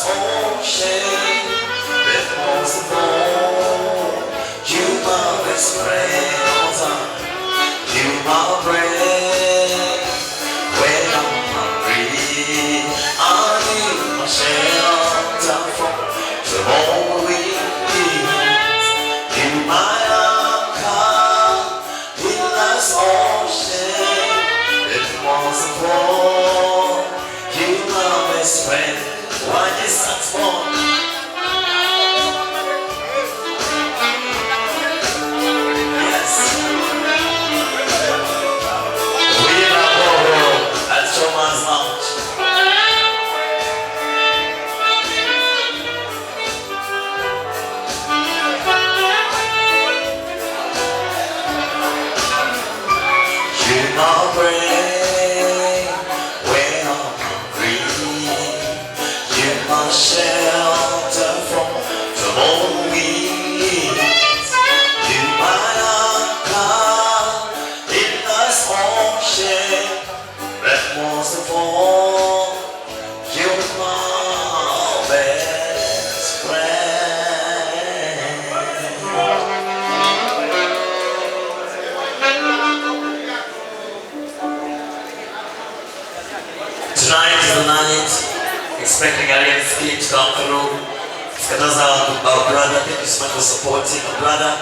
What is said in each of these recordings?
ocean, that most of all, you my best friend. You my bread when I'm hungry. I need my shelter from the whole winds. You my anchor in this ocean, that most of all, you my best friend. Why is that for? Shelter from the whole winds. You my anchor in this ocean, but most of all, you're my best friend. Tonight is the night. Expecting Alien's team to come through. Skataza our brother, thank you so much for supporting our brother.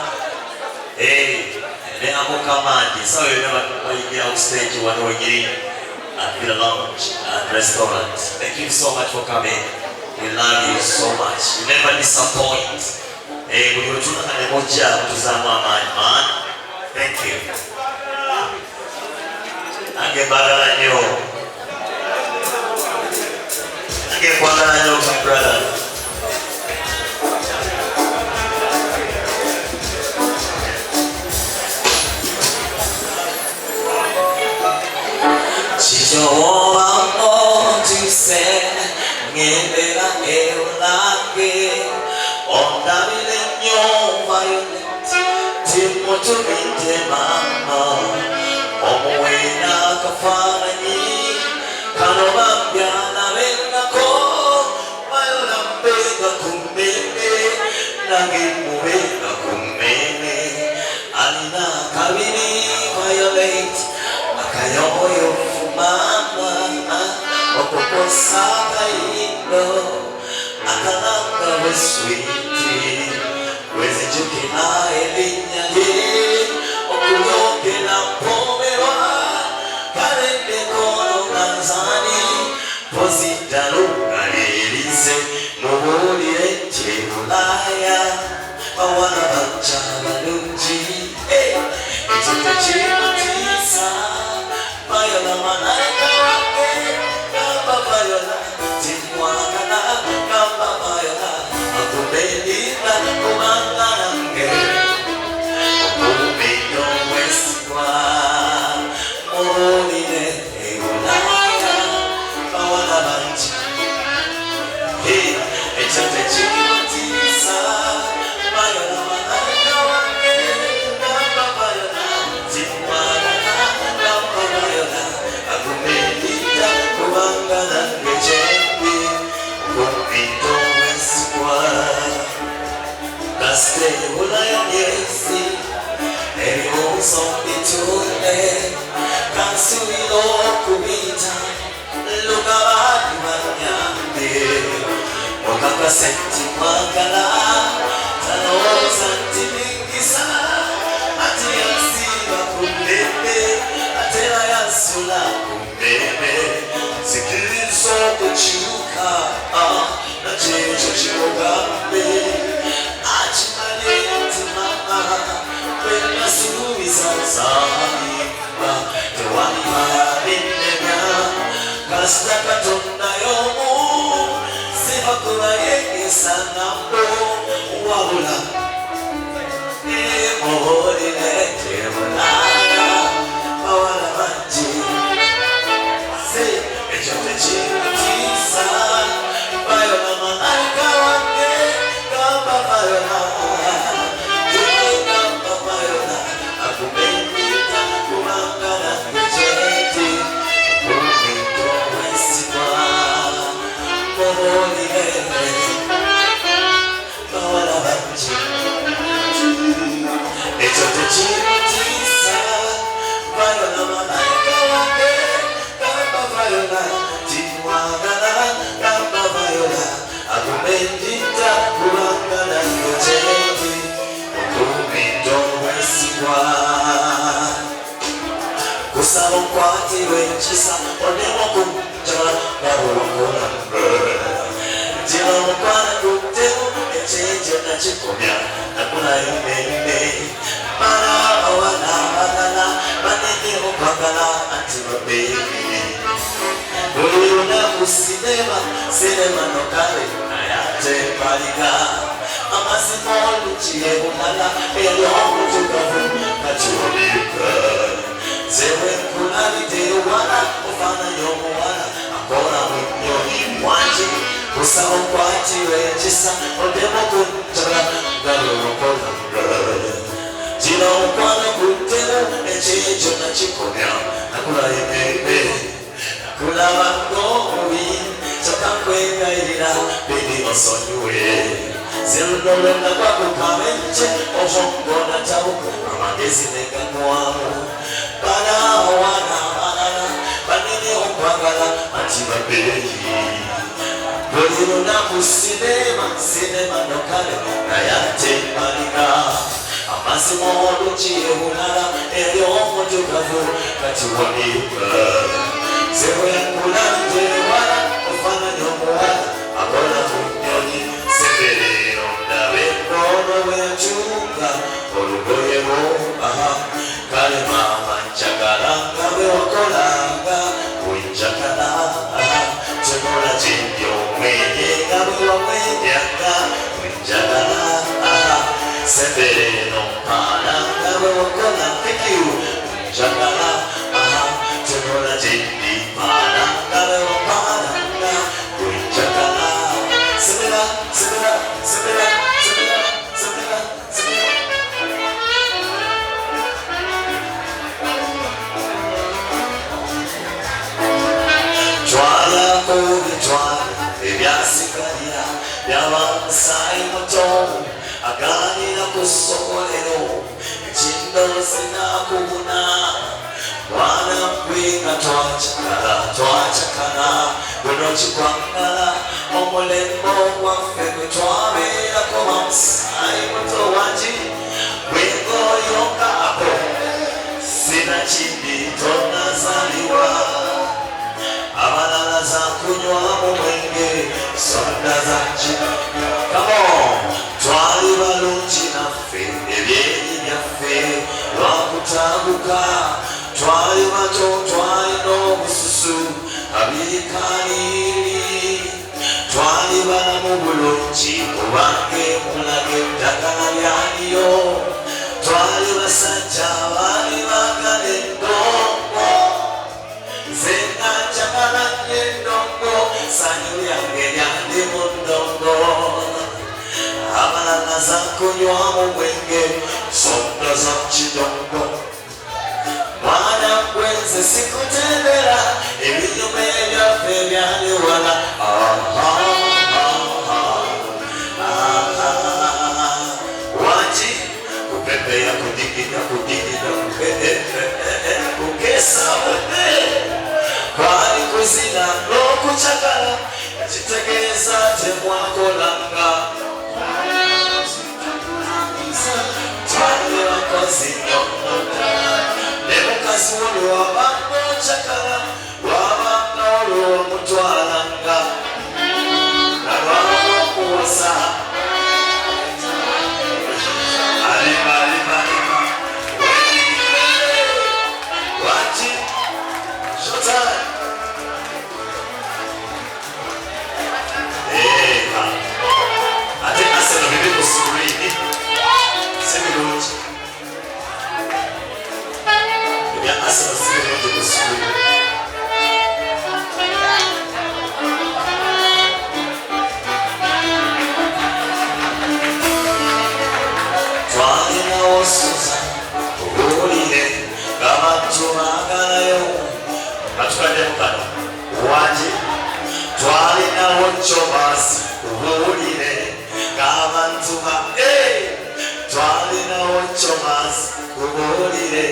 Hey, I'm Kamandi. So you know when you get on stage, you want to get at the lounge and restaurant. Thank you so much for coming. We love you so much. You never disappoint. Hey, we will do an emoji to Zama man. Thank you. Angebaranyo. Give one I know my brother. Chichoa mo to say, Ngendela Eulake, Onda Milenyo Violet, Timoto Minte Mama, Omoena Kafarani, Kanobambia. Nagimuweka kumene alina kabini violate akayoyo fumama okokosa kaino akalanga weswiti wezi juki na elinya ye okuyoke na pomewa karende kono kanzani positalo kalirize muhulire chemulaya Awana bachana lunji, it's a chimutisa. Viola manaka wake, kamba viola, timwana, kamba viola. Akubelita kumangana nge, akubeyo westwa. Moline eulaya, awana bachana. Hey, it's a chimutisa. Stay with I yesi, everyone so bitule, kansuilo kubita, lugabadi manyande, wakaka senti makala, tano santi mingisa, ati yasiba kumbebe, atela yasula kumbebe, sikiliso kuchuka, na checho chimogambe. When I see Sami, the one in the Castaka Tondayo, Sivakura Sanambo, Wabula, Emohine, Malaya, Awalamanji, say, Ejotisa, Viola Manaka, Gamba Viola. Holy bawala bangi ekyo tekimutiisa Viola malayika wange gamba Viola timwagala gamba Viola agumendita kubanga nange gyendi okumidde obwesigwa kusaba okwatirwa ekisa onema okunjala ngabulakola ngira omukwana tuttemu ekyejo nakikomya nakulayo mende mala abawana abalala banene okwagala anti babeebi buli lunaku sinema nokale naye ate mbaliga amazima oluki ebulala eri omutugavu kakiwulika zewe nkulabidde ewala ofaananya omuwala akola mu nnyonyi wangi kusaba okwatirwa ekisa odemu okunjala galolokola gira omukwano guttemu ekyejo nakikomya nakulayo bebe nakulaba ng'omubi kyokka nkwegayirira bedi osonyiwe zirudolonga kwakukabenje obwongo natabuka amagezi negagwamu bana abawana abalala banene okwagala anti babeeyi buli lunaku sinema nokale naye ate mbaliga amazima oluki ebulala eri omutugavu kati waliika zewe nkulabidde ewala ofaananya omuwala akola mu nnyonyi seberero ndabe ennono bwencuuka olugoye lwobaha kale maama njagala nga bwe wakolanga wenjagala tunula gyendi omwenye nga bwe wamwenyanga wenjagala seberero mpaala nga bwe wakola pikiu wenjagala tunula gyendi mpaala nga bwe wapaalanga wenjagala sebera sebera sebera sebera sebera sebera twalako bitwala ebyasigalira byabamusaayi muto aganira ku ssomolero ekindoozi nakubuna mwana gwe nga twacakala guno kikwangala omulembe ogwaffe gwe twabeerako bamusaayi muto wangi bwengoyokaako sinakindi tonazaliwa abalala za kunywamu mwenge sonda za kino kamo twali balungi naffe ebyeyi byaffe lwakutabuka twali bato twalina obususu abirikaniri twali balamu bulungi kubange mulaga eddagala lyaliyo twali basajja abaali bagala endongo nze nga njagala nnyo endongo sanyu lyange lyandi mu ndongo abalala za kunywamu mwenge sonda za kidongo mwana gwenze sikutendera ebinyuma ebyaffe byali wala wangi kupepeya kudigida kukesabude kwali kuzina n'okucakala ekitegeeza temwakolanga twali bakozi nemukazi olwo wabanga ocakala wabanga olwo omutwalanga nalwaba okuwasa alima wati shotime ate aseno bibi kusurini sebirungi ebya aseno sebirungi kusurini twalinawo suza obuwulire ng'abantu baagalayo batukadde mukano wangi twalinawo kyobaasi nkubulire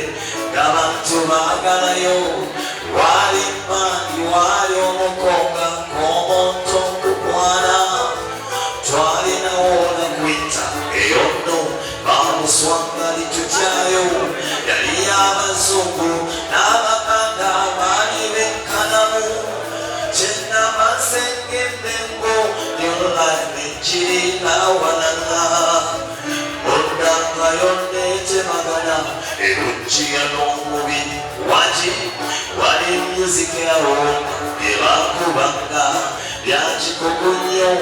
ng'abantu baagalayo wali mmanyi wali omukonga nk'omuntu okukwana twalinawo nakwita eyo nno bamuswanga litutyayo yali y'abazungu n'abaganda baali benkanamu kyenabasengedde ngo nyolane kirina walala oddangayo netemagana erujjiya n'omubi waki wali musiki awo ebakubanga byakikugu nnyo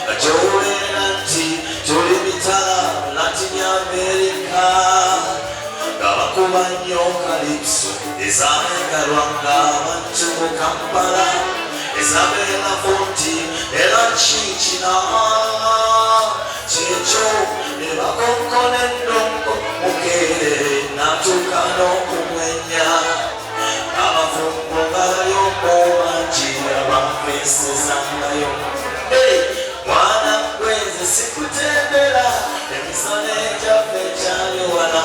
nga kyowulira nti tuli mitala latini amerika nga bakuba nnyo kalipso ezamengalwanga abantu mu kampala ezabeera funti era kikina kyekyo ne bakonkona endongo mukeere natuuka n'okumwenya abafumbo balayombo bangi abamwesezangayo mwana gweze sikutembera emisana egyaffe ekyali wala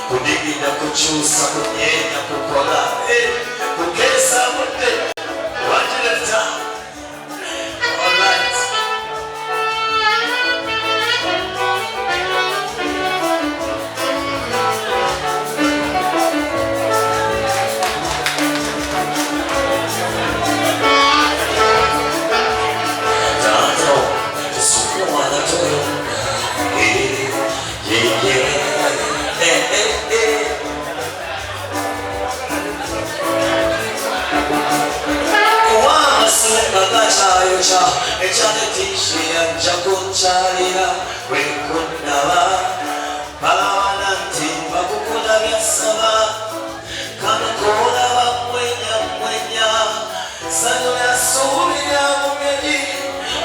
kudigida kukyusa kunyenya kukola kukesa budde wajireta alright Chayocha, echanetishia, chakunchalira, wekundawa, palawananti, bakukuna vyasava, kanukula mwenya, sanu ya suri ya mumedi,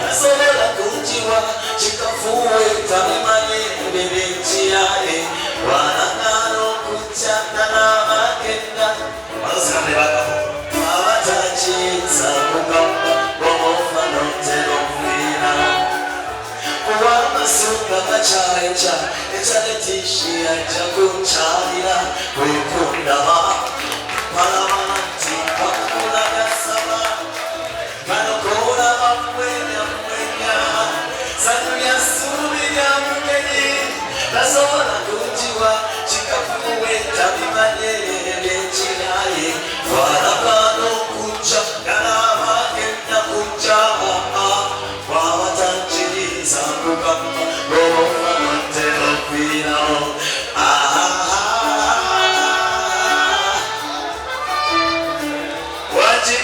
nasolela kunjiwa, chikafuwe, tamimani, bebetiae, wanangano kuchana na makenda, mazikane bakamu, awatachitsa kukamba, Sunga machacha, echanetishia chakunchalira, wekundawa, palawananti, bakukuna vyasava, kanukula mwenya, sanu ya suri ya mumedi, nasolela kunjiwa, chikafuwe, tamimanye, bebetiaye, wanangano kuchana makenda kunjama, wawatachiriza kukamba, rofa matelo kwinao. Waji,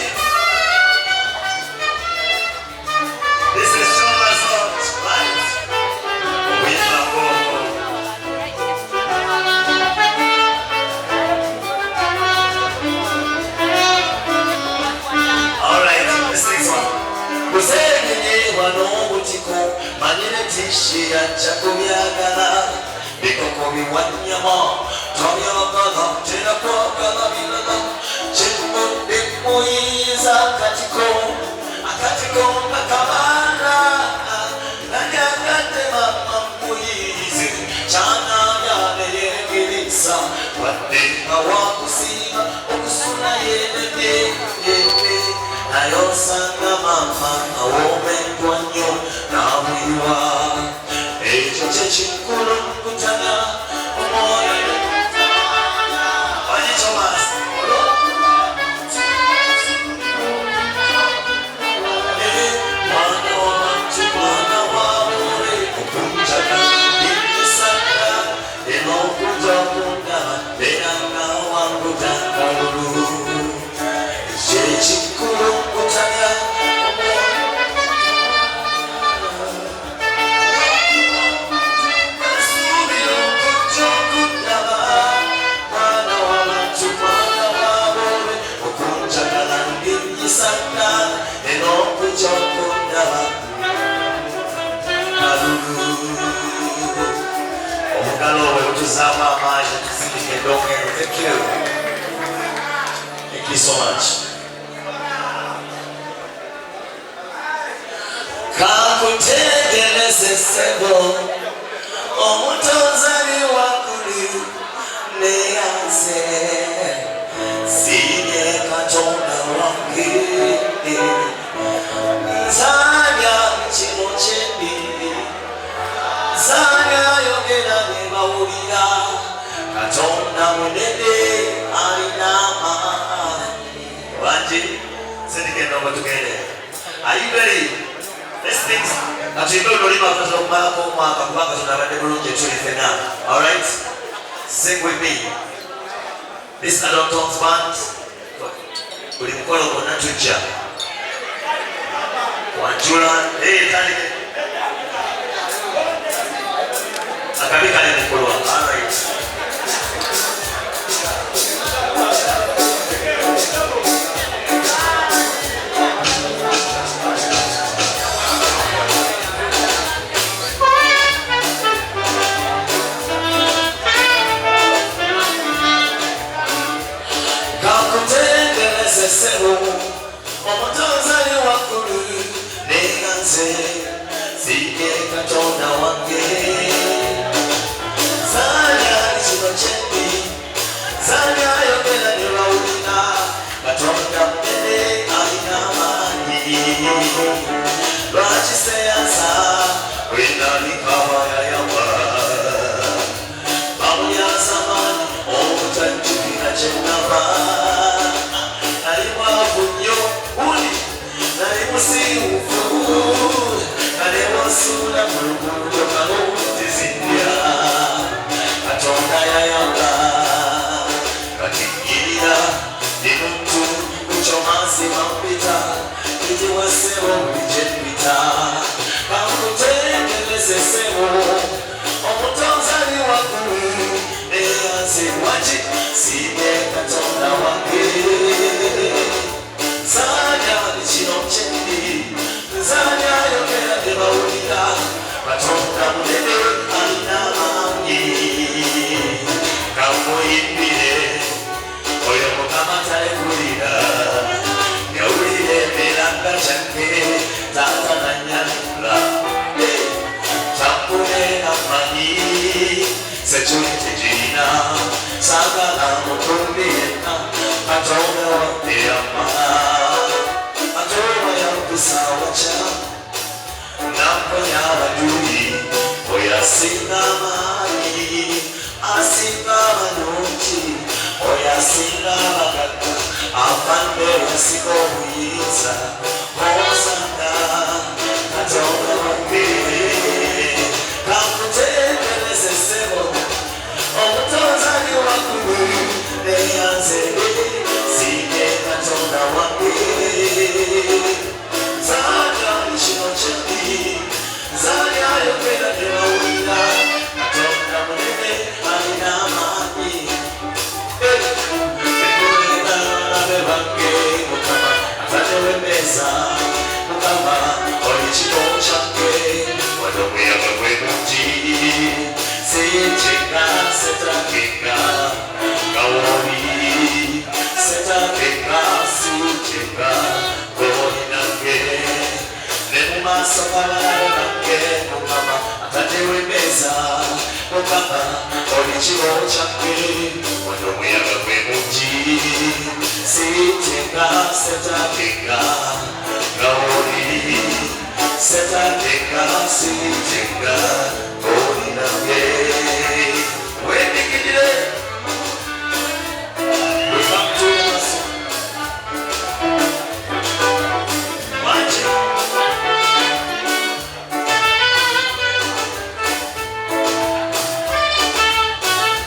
this is Thomas Hart, right? With my vocal. All right, this next one. Wanobutiko manyine tishia chakubyagala bikoko biwanyama twabyabaga tera kwagala bilala chimudde muyiza akatiko nakabana nanyagadde mama muyizi chana yaneyegirisa wadde awakusiba okusuna yenene nayosanga mama awomendwa nnyo n'abwiwa ekyo kyekikulu nkutana omwoyo Thomas mwana wantu mwana wabule okunjagala bimisanga en'okuja okundaba era nga wangutangalulu kyekikulu nkutanya Thank you so much. Kakutegeleze sebo omutozali wakuli neyanze sinye katonda wange nzanya kino kyendi nzanya yogera ne bawulira katonda munene alina amaanyi wangi sindigenda omutugende. Are you ready? Let's think. Alright? Sing with me. This adult tones band. Ulimkola kuna tuja. Wanjula. Hey, tani. Akabika ni mkolwa. Alright. Sebo omutozali wakulu neyanze sinye katonda wange zanya kino kyendi zanya yogera ne bawulira katonda munene alina amaanyi lwaki seyanza wendalikaba yayamba bamulyaza amaanyi obutajjukira kyenava Sula mulugudo kalutizindya katonda yayamba katigirira nimuntu kuchomasi mampita ijiwasebo lijepita kakutegeleze sebo omutozali wakulu neyanze waji sinye katonda wange zanya kino kyendi zanya yogera ne bawulira katonda munene alina amaanyi kamuyimbire oyo mukama talekulira yawulira emiranga kyange taata nanyalula kyakune amanyi sekyuli tekirina saagala mutumbi yenna katonda waddeyama atoba yakusawaca namponya abaduli oyasinga amaanyi asinga abanungi oyasinga abagagga afande oyasinga obuyinza osanga katonda wange kakutegeleze sebo omutozali wakulu neyanze sinye katonda wange zanya kino kyendi zanya yogera ne bawulira katonda munene alina amaanyi ekulira ababe bange mukama atatewemeza mukama oli kino kyange wano omuyaga gwe mungi sinjenga setakenga kawoli setakenga sinjenga goli nange ne mu maaso g'abalabe bange mukama atatewemeza mukama oli kino kyange wano omuyaga gwe mungi sinjenga setakenga kawoli setakenga sinjenga goli nange wendigirire wefamutumaso wangi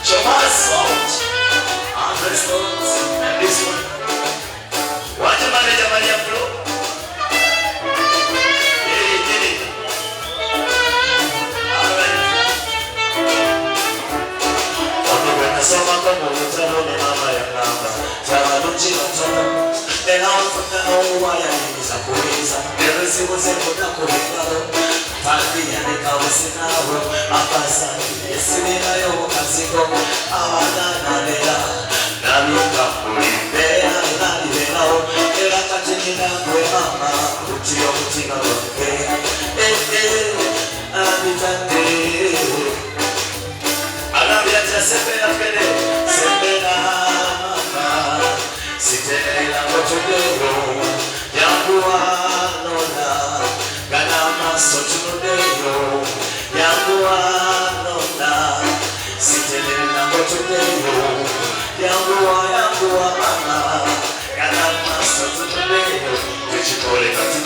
chomasot andrestot and this one wangi manager Maria Flo soma como mutano ne mama ya namba tabalunji batono ena ofuna owaya niza kuiza eresibo zemboda kubengalo tandi yane kawesinabo apasa esimira yo kaziko abana nalera nabika kulibera nalibera era katinina kwe mama kutiyo kutinga loke sitela ngochudero yakuanola ganama sochudero yakuanola sitela ngochudero yakuwa mama ganama sochudero tuchikole kati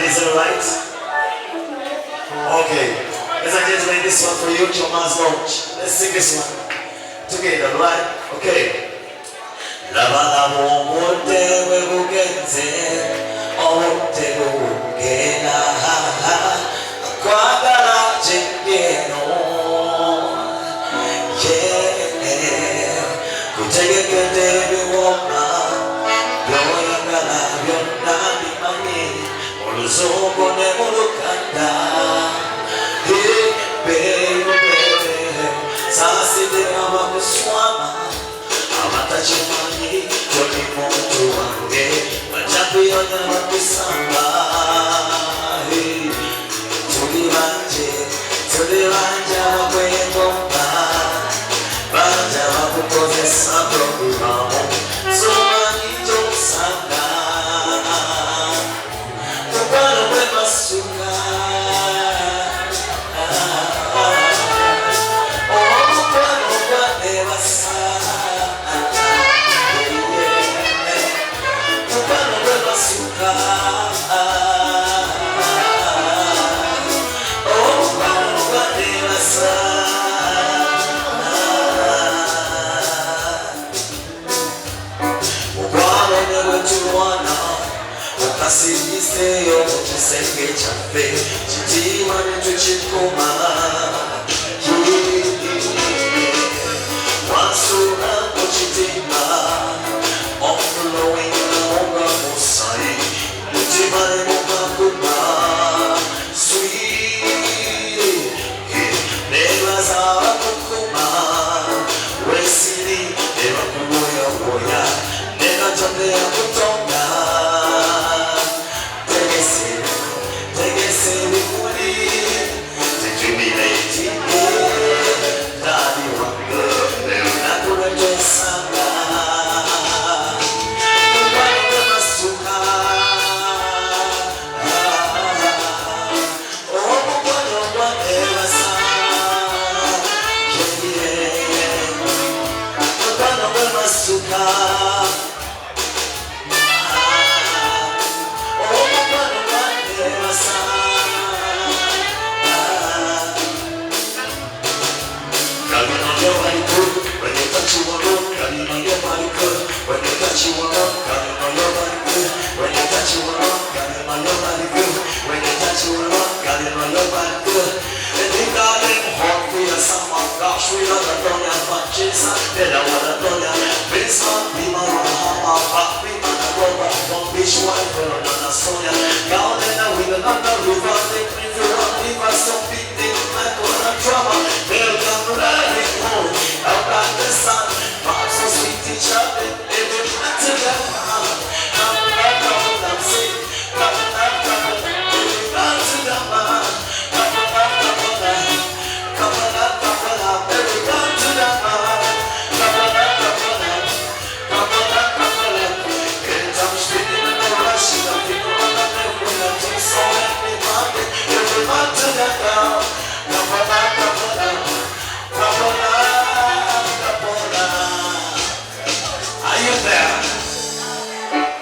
Is it right? Okay. Ladies and gentlemen, this one for you, Thomas Launch. Let's sing this one together, right? Okay. Labalamo mote webugenze, ote bugena, kwagala jengeno, yeah. Kutegekete biwoma, yoyagala byonna bimanyi. Zogo ne mulukanda, hey baby, sasi de amakuswama, amatachimanyi, jodi muntu wange, wachapi yonya wakusamba, hey, tulibanje wakwengomba, banja wakukozesa programu, somanyi josanga. Sugar Kasigiseyo chisenge chafe chitima netuchikoma wasura kuchitima overflowing onga musai chitima